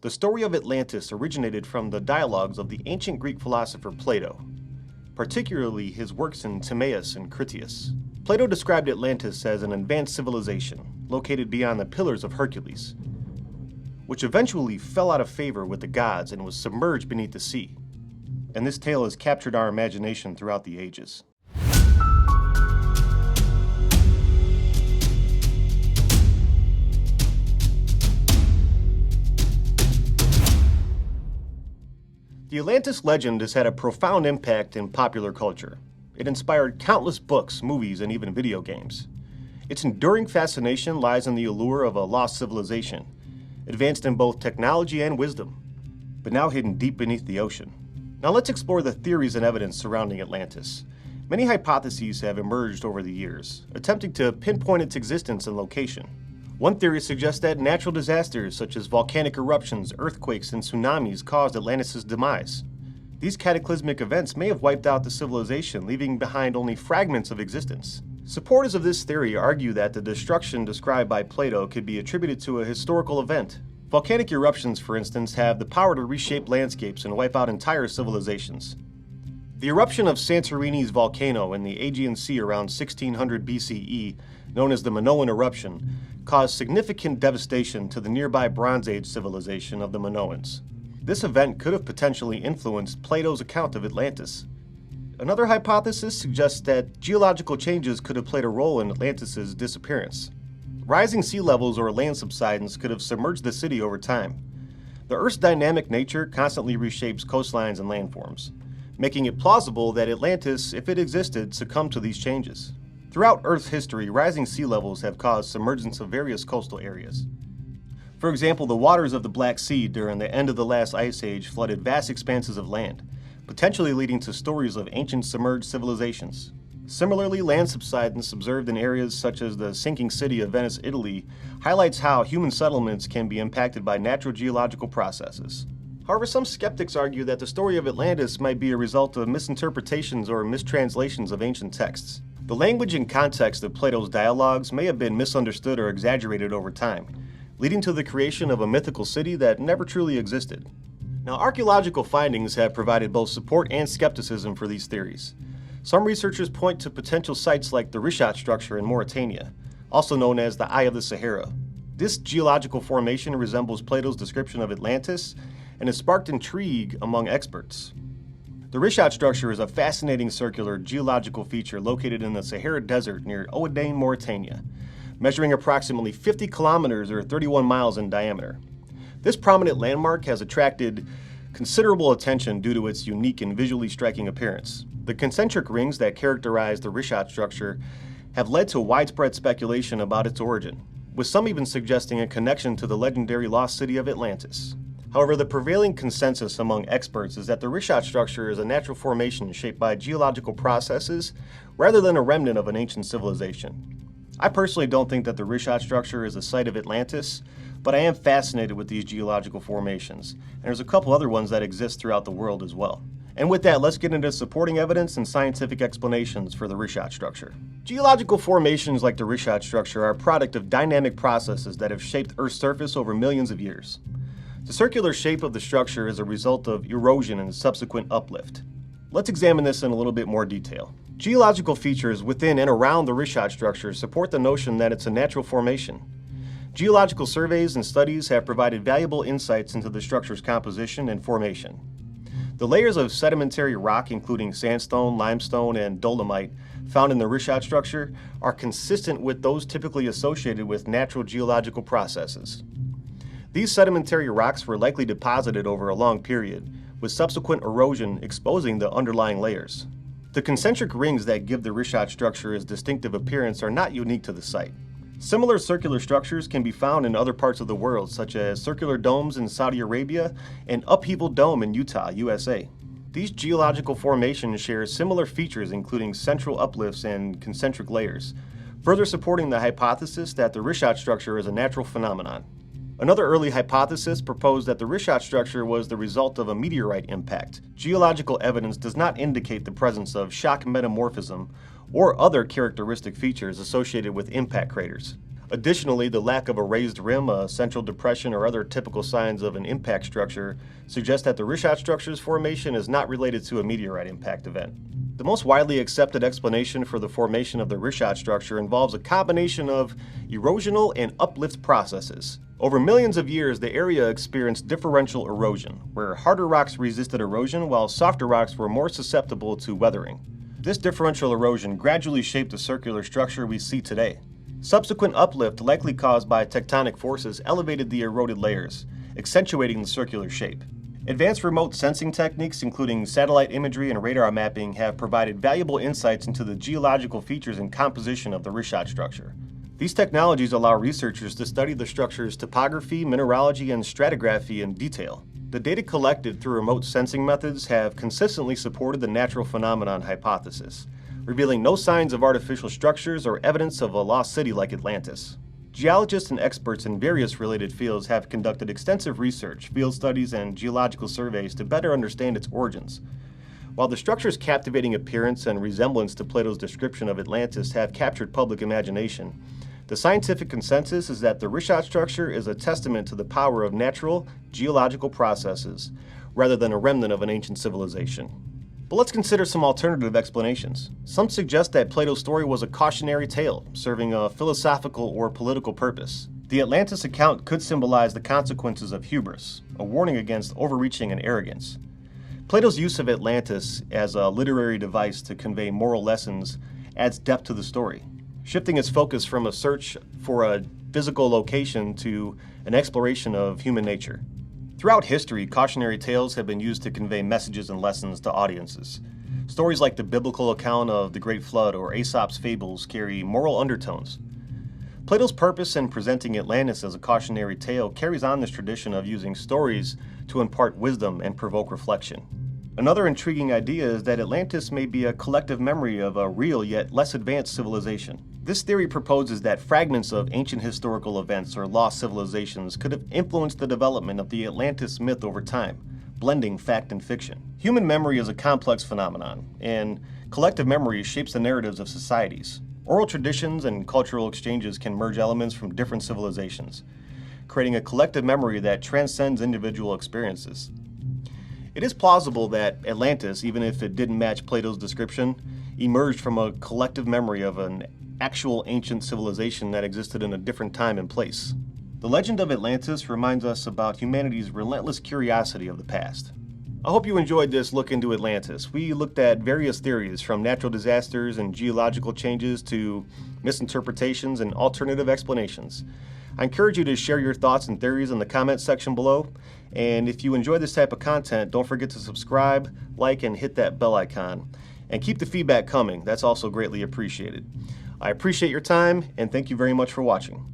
The story of Atlantis originated from the dialogues of the ancient Greek philosopher Plato, particularly his works in Timaeus and Critias. Plato described Atlantis as an advanced civilization located beyond the Pillars of Hercules, which eventually fell out of favor with the gods and was submerged beneath the sea. And this tale has captured our imagination throughout the ages. The Atlantis legend has had a profound impact in popular culture. It inspired countless books, movies, and even video games. Its enduring fascination lies in the allure of a lost civilization, advanced in both technology and wisdom, but now hidden deep beneath the ocean. Now let's explore the theories and evidence surrounding Atlantis. Many hypotheses have emerged over the years, attempting to pinpoint its existence and location. One theory suggests that natural disasters such as volcanic eruptions, earthquakes, and tsunamis caused Atlantis' demise. These cataclysmic events may have wiped out the civilization, leaving behind only fragments of existence. Supporters of this theory argue that the destruction described by Plato could be attributed to a historical event. Volcanic eruptions, for instance, have the power to reshape landscapes and wipe out entire civilizations. The eruption of Santorini's volcano in the Aegean Sea around 1600 BCE, known as the Minoan eruption, caused significant devastation to the nearby Bronze Age civilization of the Minoans. This event could have potentially influenced Plato's account of Atlantis. Another hypothesis suggests that geological changes could have played a role in Atlantis' disappearance. Rising sea levels or land subsidence could have submerged the city over time. The Earth's dynamic nature constantly reshapes coastlines and landforms, making it plausible that Atlantis, if it existed, succumbed to these changes. Throughout Earth's history, rising sea levels have caused submergence of various coastal areas. For example, the waters of the Black Sea during the end of the last ice age flooded vast expanses of land, potentially leading to stories of ancient submerged civilizations. Similarly, land subsidence observed in areas such as the sinking city of Venice, Italy, highlights how human settlements can be impacted by natural geological processes. However, some skeptics argue that the story of Atlantis might be a result of misinterpretations or mistranslations of ancient texts. The language and context of Plato's dialogues may have been misunderstood or exaggerated over time, leading to the creation of a mythical city that never truly existed. Now, archaeological findings have provided both support and skepticism for these theories. Some researchers point to potential sites like the Richat Structure in Mauritania, also known as the Eye of the Sahara. This geological formation resembles Plato's description of Atlantis and has sparked intrigue among experts. The Richat Structure is a fascinating circular geological feature located in the Sahara Desert near Oudane, Mauritania, measuring approximately 50 kilometers or 31 miles in diameter. This prominent landmark has attracted considerable attention due to its unique and visually striking appearance. The concentric rings that characterize the Richat Structure have led to widespread speculation about its origin, with some even suggesting a connection to the legendary lost city of Atlantis. However, the prevailing consensus among experts is that the Richat Structure is a natural formation shaped by geological processes rather than a remnant of an ancient civilization. I personally don't think that the Richat Structure is a site of Atlantis, but I am fascinated with these geological formations, and there's a couple other ones that exist throughout the world as well. And with that, let's get into supporting evidence and scientific explanations for the Richat Structure. Geological formations like the Richat Structure are a product of dynamic processes that have shaped Earth's surface over millions of years. The circular shape of the structure is a result of erosion and subsequent uplift. Let's examine this in a little bit more detail. Geological features within and around the Richat Structure support the notion that it's a natural formation. Geological surveys and studies have provided valuable insights into the structure's composition and formation. The layers of sedimentary rock, including sandstone, limestone, and dolomite, found in the Richat Structure are consistent with those typically associated with natural geological processes. These sedimentary rocks were likely deposited over a long period, with subsequent erosion exposing the underlying layers. The concentric rings that give the Richat Structure its distinctive appearance are not unique to the site. Similar circular structures can be found in other parts of the world, such as circular domes in Saudi Arabia and upheaval dome in Utah, USA. These geological formations share similar features, including central uplifts and concentric layers, further supporting the hypothesis that the Richat Structure is a natural phenomenon. Another early hypothesis proposed that the Richat Structure was the result of a meteorite impact. Geological evidence does not indicate the presence of shock metamorphism or other characteristic features associated with impact craters. Additionally, the lack of a raised rim, a central depression, or other typical signs of an impact structure suggest that the Richat Structure's formation is not related to a meteorite impact event. The most widely accepted explanation for the formation of the Richat Structure involves a combination of erosional and uplift processes. Over millions of years, the area experienced differential erosion, where harder rocks resisted erosion while softer rocks were more susceptible to weathering. This differential erosion gradually shaped the circular structure we see today. Subsequent uplift, likely caused by tectonic forces, elevated the eroded layers, accentuating the circular shape. Advanced remote sensing techniques, including satellite imagery and radar mapping, have provided valuable insights into the geological features and composition of the Richat Structure. These technologies allow researchers to study the structure's topography, mineralogy, and stratigraphy in detail. The data collected through remote sensing methods have consistently supported the natural phenomenon hypothesis, revealing no signs of artificial structures or evidence of a lost city like Atlantis. Geologists and experts in various related fields have conducted extensive research, field studies, and geological surveys to better understand its origins. While the structure's captivating appearance and resemblance to Plato's description of Atlantis have captured public imagination, the scientific consensus is that the Richat Structure is a testament to the power of natural geological processes, rather than a remnant of an ancient civilization. But let's consider some alternative explanations. Some suggest that Plato's story was a cautionary tale, serving a philosophical or political purpose. The Atlantis account could symbolize the consequences of hubris, a warning against overreaching and arrogance. Plato's use of Atlantis as a literary device to convey moral lessons adds depth to the story, shifting its focus from a search for a physical location to an exploration of human nature. Throughout history, cautionary tales have been used to convey messages and lessons to audiences. Stories like the biblical account of the Great Flood or Aesop's fables carry moral undertones. Plato's purpose in presenting Atlantis as a cautionary tale carries on this tradition of using stories to impart wisdom and provoke reflection. Another intriguing idea is that Atlantis may be a collective memory of a real yet less advanced civilization. This theory proposes that fragments of ancient historical events or lost civilizations could have influenced the development of the Atlantis myth over time, blending fact and fiction. Human memory is a complex phenomenon, and collective memory shapes the narratives of societies. Oral traditions and cultural exchanges can merge elements from different civilizations, creating a collective memory that transcends individual experiences. It is plausible that Atlantis, even if it didn't match Plato's description, emerged from a collective memory of an actual ancient civilization that existed in a different time and place. The legend of Atlantis reminds us about humanity's relentless curiosity of the past. I hope you enjoyed this look into Atlantis. We looked at various theories, from natural disasters and geological changes to misinterpretations and alternative explanations. I encourage you to share your thoughts and theories in the comments section below. And if you enjoy this type of content, don't forget to subscribe, like, and hit that bell icon. And keep the feedback coming. That's also greatly appreciated. I appreciate your time, and thank you very much for watching.